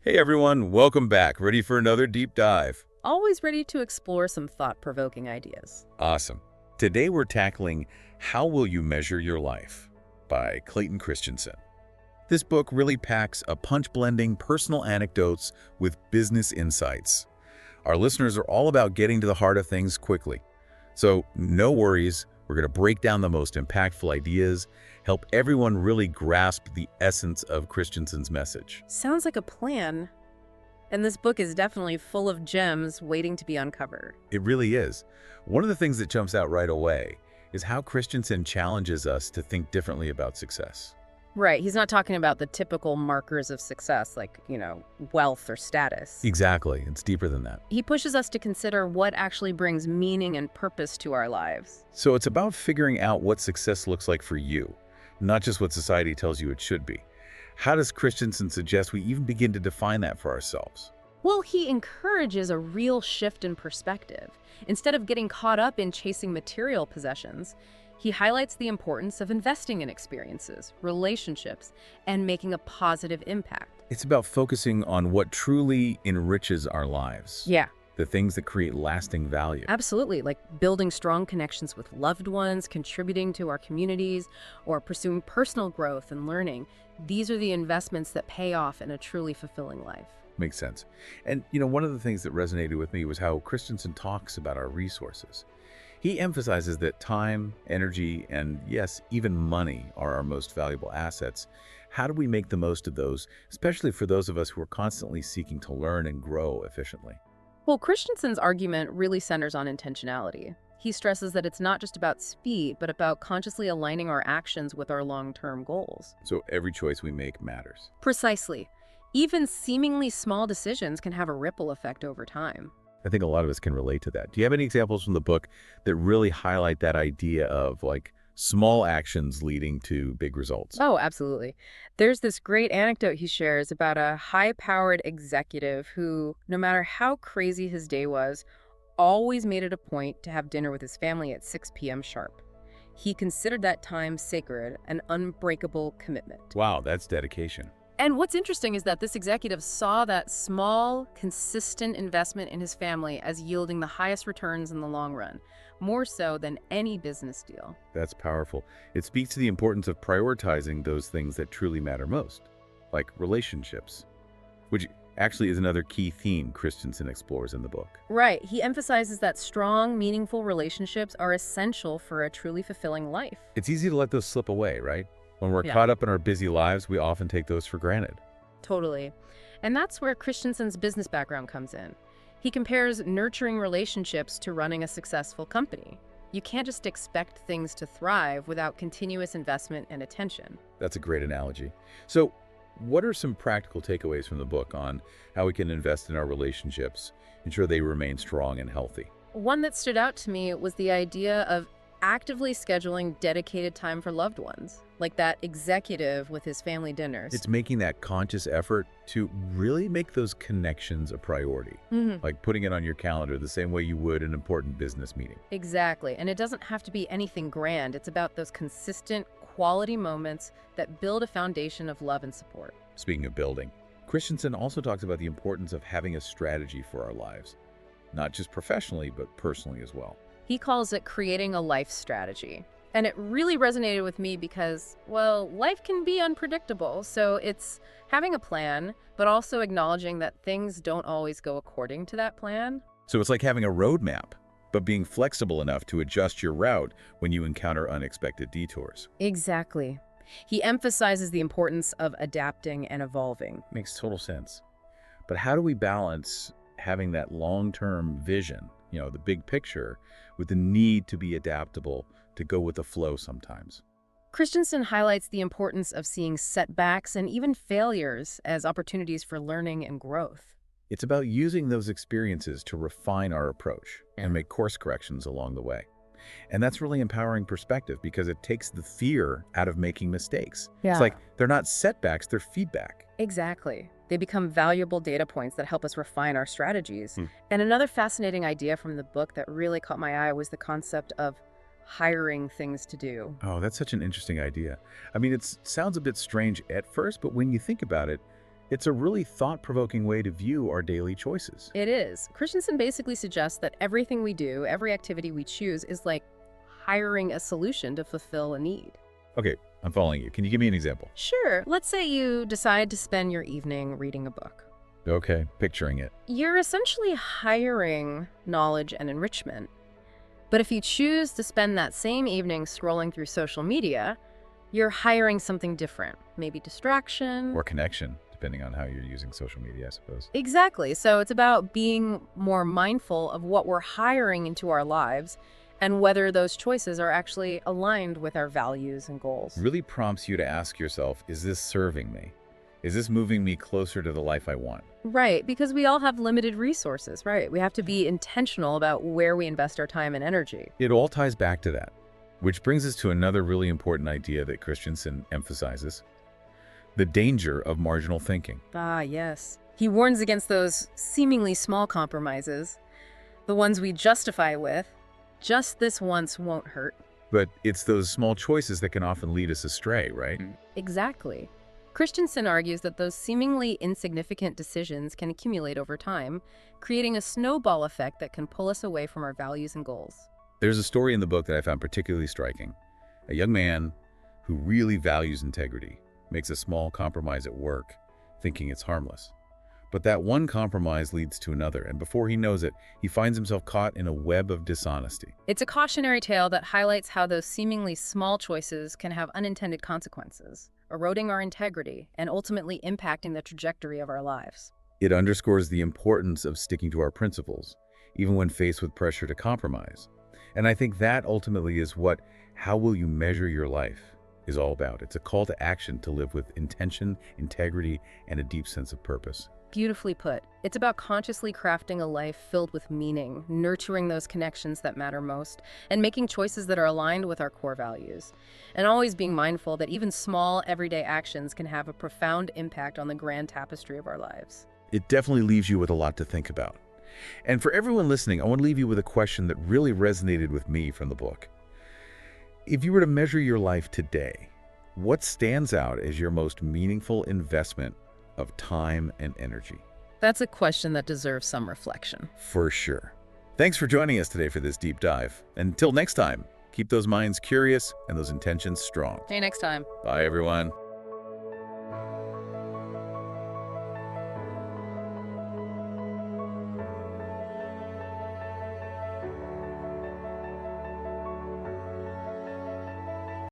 Hey everyone, welcome back. Ready for another deep dive? Always ready to explore some thought-provoking ideas. Awesome. Today we're tackling How Will You Measure Your Life by Clayton Christensen. This book really packs a punch-blending personal anecdotes with business insights. Our listeners are all about getting to the heart of things quickly. So no worries, we're going to break down the most impactful ideas, help everyone really grasp the essence of Christensen's message. Sounds like a plan. And this book is definitely full of gems waiting to be uncovered. It really is. One of the things that jumps out right away is how Christensen challenges us to think differently about success. Right, he's not talking about the typical markers of success like, wealth or status. Exactly. It's deeper than that. He pushes us to consider what actually brings meaning and purpose to our lives. So it's about figuring out what success looks like for you, not just what society tells you it should be. How does Christensen suggest we even begin to define that for ourselves? Well, he encourages a real shift in perspective. Instead of getting caught up in chasing material possessions, he highlights the importance of investing in experiences, relationships, and making a positive impact. It's about focusing on what truly enriches our lives. Yeah, The things that create lasting value. absolutely. Like building strong connections with loved ones, contributing to our communities, or pursuing personal growth and learning. These are the investments that pay off in a truly fulfilling life. Makes sense. And, one of the things that resonated with me was how Christensen talks about our resources. He emphasizes that time, energy, and yes, even money are our most valuable assets. How do we make the most of those, especially for those of us who are constantly seeking to learn and grow efficiently? Well, Christensen's argument really centers on intentionality. He stresses that it's not just about speed, but about consciously aligning our actions with our long-term goals. So every choice we make matters. Precisely. Even seemingly small decisions can have a ripple effect over time. I think a lot of us can relate to that. Do you have any examples from the book that really highlight that idea of small actions leading to big results? Oh, absolutely. There's this great anecdote he shares about a high-powered executive who, no matter how crazy his day was, always made it a point to have dinner with his family at 6 p.m. sharp. He considered that time sacred, an unbreakable commitment. Wow, that's dedication. And what's interesting is that this executive saw that small, consistent investment in his family as yielding the highest returns in the long run, more so than any business deal. That's powerful. It speaks to the importance of prioritizing those things that truly matter most, like relationships, which actually is another key theme Christensen explores in the book. Right. He emphasizes that strong, meaningful relationships are essential for a truly fulfilling life. It's easy to let those slip away, right? When we're Yeah. caught up in our busy lives, we often take those for granted. Totally. And that's where Christensen's business background comes in. He compares nurturing relationships to running a successful company. You can't just expect things to thrive without continuous investment and attention. That's a great analogy. So, what are some practical takeaways from the book on how we can invest in our relationships, ensure they remain strong and healthy? One that stood out to me was the idea of actively scheduling dedicated time for loved ones, like that executive with his family dinners. It's making that conscious effort to really make those connections a priority, like putting it on your calendar the same way you would an important business meeting. Exactly. And it doesn't have to be anything grand. It's about those consistent, quality moments that build a foundation of love and support. Speaking of building, Christensen also talks about the importance of having a strategy for our lives, not just professionally, but personally as well. He calls it creating a life strategy. And it really resonated with me because, well, life can be unpredictable. So it's having a plan, but also acknowledging that things don't always go according to that plan. So it's like having a roadmap, but being flexible enough to adjust your route when you encounter unexpected detours. Exactly. He emphasizes the importance of adapting and evolving. Makes total sense. But how do we balance having that long-term vision, the big picture, with the need to be adaptable, to go with the flow sometimes? Christensen highlights the importance of seeing setbacks and even failures as opportunities for learning and growth. It's about using those experiences to refine our approach and make course corrections along the way. And that's really empowering perspective because it takes the fear out of making mistakes. Yeah. It's like they're not setbacks, they're feedback. Exactly. They become valuable data points that help us refine our strategies. Hmm. And another fascinating idea from the book that really caught my eye was the concept of hiring things to do. Oh, that's such an interesting idea. I mean, it sounds a bit strange at first, but when you think about it, It's a really thought-provoking way to view our daily choices. It is. Christensen basically suggests that everything we do, every activity we choose, is like hiring a solution to fulfill a need. Okay, I'm following you. Can you give me an example? Sure, let's say you decide to spend your evening reading a book. Okay, picturing it. You're essentially hiring knowledge and enrichment. But if you choose to spend that same evening scrolling through social media, you're hiring something different. Maybe distraction. Or connection, depending on how you're using social media, I suppose. Exactly. So it's about being more mindful of what we're hiring into our lives and whether those choices are actually aligned with our values and goals. Really prompts you to ask yourself, is this serving me? Is this moving me closer to the life I want? Right, because we all have limited resources, right? We have to be intentional about where we invest our time and energy. It all ties back to that, which brings us to another really important idea that Christensen emphasizes: the danger of marginal thinking. Ah, yes. He warns against those seemingly small compromises, the ones we justify with, just this once won't hurt. But it's those small choices that can often lead us astray, right? Exactly. Christensen argues that those seemingly insignificant decisions can accumulate over time, creating a snowball effect that can pull us away from our values and goals. There's a story in the book that I found particularly striking. A young man who really values integrity makes a small compromise at work, thinking it's harmless. But that one compromise leads to another, and before he knows it, he finds himself caught in a web of dishonesty. It's a cautionary tale that highlights how those seemingly small choices can have unintended consequences, eroding our integrity and ultimately impacting the trajectory of our lives. It underscores the importance of sticking to our principles, even when faced with pressure to compromise. And I think that ultimately is what How Will You Measure Your Life is all about. It's a call to action to live with intention, integrity, and a deep sense of purpose. Beautifully put. It's about consciously crafting a life filled with meaning, nurturing those connections that matter most, and making choices that are aligned with our core values. And always being mindful that even small, everyday actions can have a profound impact on the grand tapestry of our lives. It definitely leaves you with a lot to think about. And for everyone listening, I want to leave you with a question that really resonated with me from the book. If you were to measure your life today, what stands out as your most meaningful investment of time and energy? That's a question that deserves some reflection. For sure. Thanks for joining us today for this deep dive. Until next time, keep those minds curious and those intentions strong. See you next time. Bye, everyone.